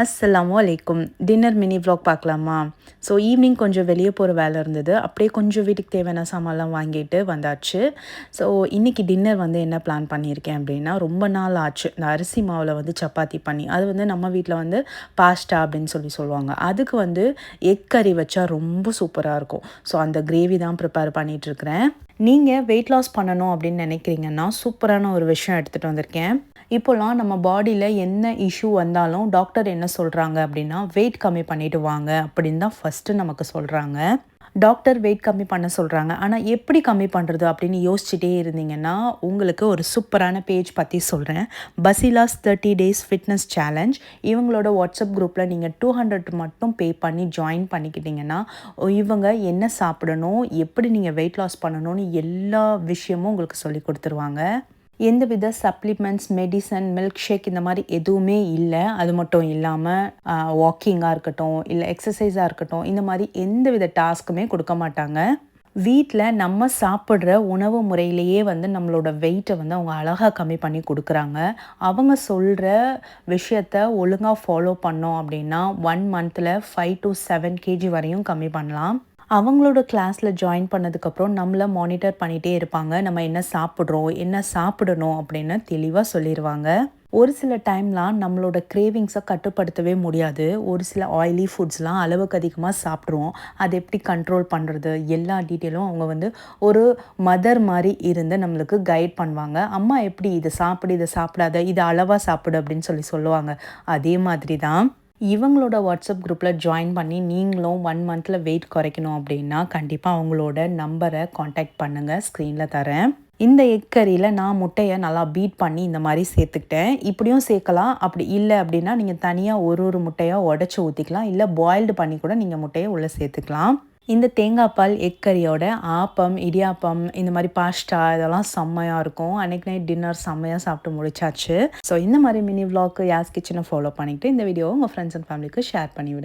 அஸ்ஸலாமு அலைக்கும். Dinner mini vlog பார்க்கலாமா? ஸோ ஈவினிங் கொஞ்சம் வெளியே போகிற வேலை இருந்தது. அப்படியே கொஞ்சம் வீட்டுக்கு தேவையான சாமான்லாம் வாங்கிட்டு வந்தாச்சு. ஸோ இன்றைக்கி டின்னர் வந்து என்ன பிளான் பண்ணியிருக்கேன் அப்படின்னா, ரொம்ப நாள் ஆச்சு இந்த அரிசி மாவில் வந்து சப்பாத்தி பண்ணி. அது வந்து நம்ம வீட்டில் வந்து பாஸ்டா அப்படின்னு சொல்லுவாங்க. அதுக்கு வந்து எக் கறி வச்சா ரொம்ப சூப்பராக இருக்கும். ஸோ அந்த கிரேவி தான் ப்ரிப்பேர் பண்ணிகிட்ருக்கிறேன். நீங்கள் வெயிட் லாஸ் பண்ணணும் அப்படின்னு நினைக்கிறீங்கன்னா சூப்பரான ஒரு விஷயம் எடுத்துகிட்டு வந்திருக்கேன். இப்போலாம் நம்ம பாடியில் என்ன இஷ்யூ வந்தாலும் டாக்டர் என்ன சொல்கிறாங்க அப்படின்னா, வெயிட் கம்மி பண்ணிட்டு வாங்க அப்படின்னு தான் ஃபஸ்ட்டு நமக்கு சொல்கிறாங்க. டாக்டர் வெயிட் கம்மி பண்ண சொல்கிறாங்க. ஆனால் எப்படி கம்மி பண்ணுறது அப்படின்னு யோசிச்சுட்டே இருந்தீங்கன்னா, உங்களுக்கு ஒரு சூப்பரான பேஜ் பற்றி சொல்கிறேன். பசிலாஸ் 30 days ஃபிட்னஸ் சேலஞ்ச். இவங்களோட வாட்ஸ்அப் குரூப்பில் நீங்கள் 200 மட்டும் பே பண்ணி ஜாயின் பண்ணிக்கிட்டிங்கன்னா, இவங்க என்ன சாப்பிடணும், எப்படி நீங்கள் வெயிட் லாஸ் பண்ணணும்னு எல்லா விஷயமும் உங்களுக்கு சொல்லி கொடுத்துருவாங்க. எந்தவித சப்ளிமெண்ட்ஸ், மெடிசன், மில்க் ஷேக் இந்த மாதிரி எதுவுமே இல்லை. அது மட்டும் இல்லாமல் வாக்கிங்காக இருக்கட்டும், இல்லை எக்ஸசைஸாக இருக்கட்டும், இந்த மாதிரி எந்தவித டாஸ்க்குமே கொடுக்க மாட்டாங்க. வீட்டில் நம்ம சாப்பிட்ற உணவு முறையிலேயே வந்து நம்மளோட வெயிட்டை வந்து அவங்க அழகாக கம்மி பண்ணி கொடுக்குறாங்க. அவங்க சொல்கிற விஷயத்த ஒழுங்காக ஃபாலோ பண்ணோம் அப்படின்னா 1 monthல 5 to 7 kg வரையும் கம்மி பண்ணலாம். அவங்களோட கிளாஸில் ஜாயின் பண்ணதுக்கப்புறம் நம்மளை மானிட்டர் பண்ணிகிட்டே இருப்பாங்க. நம்ம என்ன சாப்பிட்றோம், என்ன சாப்பிடணும் அப்படின்னு தெளிவாக சொல்லிடுவாங்க. ஒரு சில டைம்லாம் நம்மளோட கிரேவிங்ஸை கட்டுப்படுத்தவே முடியாது. ஒரு சில ஆயிலி ஃபுட்ஸ்லாம் அளவுக்கு அதிகமாக சாப்பிட்ருவோம். அதை எப்படி கண்ட்ரோல் பண்ணுறது, எல்லா டீட்டெயிலும் அவங்க வந்து ஒரு மதர் மாதிரி இருந்து நம்மளுக்கு கைட் பண்ணுவாங்க. அம்மா எப்படி இதை சாப்பிடு, இதை சாப்பிடாத, இதை அளவாக சாப்பிடு அப்படின்னு சொல்லுவாங்க. அதே மாதிரி தான் இவங்களோட வாட்ஸ்அப் குரூப்பில் ஜாயின் பண்ணி நீங்களும் 1 monthல வெயிட் குறைக்கணும் அப்படின்னா கண்டிப்பாக அவங்களோட நம்பரை காண்டாக்ட் பண்ணுங்கள், ஸ்க்ரீனில் தரேன். இந்த எக் கறியில் நான் முட்டையை நல்லா பீட் பண்ணி இந்த மாதிரி சேர்த்துக்கிட்டேன். இப்படியும் சேர்க்கலாம். அப்படி இல்லை அப்படின்னா நீங்கள் தனியாக ஒரு முட்டையாக உடச்சி ஊற்றிக்கலாம். இல்லை பாயில்டு பண்ணி கூட நீங்கள் முட்டையை உள்ளே சேர்த்துக்கலாம். இந்த தேங்காய் பால் எக் கறியோட ஆப்பம், இடியாப்பம், இந்த மாதிரி பாஸ்டா இதெல்லாம் செம்மையாக இருக்கும். அன்றைக்கி நைட் டின்னர் செம்மையாக சாப்பிட்டு முடிச்சாச்சு. ஸோ இந்த மாதிரி மினி vlog யாஸ் கிச்சனை ஃபாலோ பண்ணிக்கிட்டு இந்த வீடியோவை உங்கள் ஃப்ரெண்ட்ஸ் அண்ட் ஃபேமிலிக்கு ஷேர் பண்ணிவிடுங்க.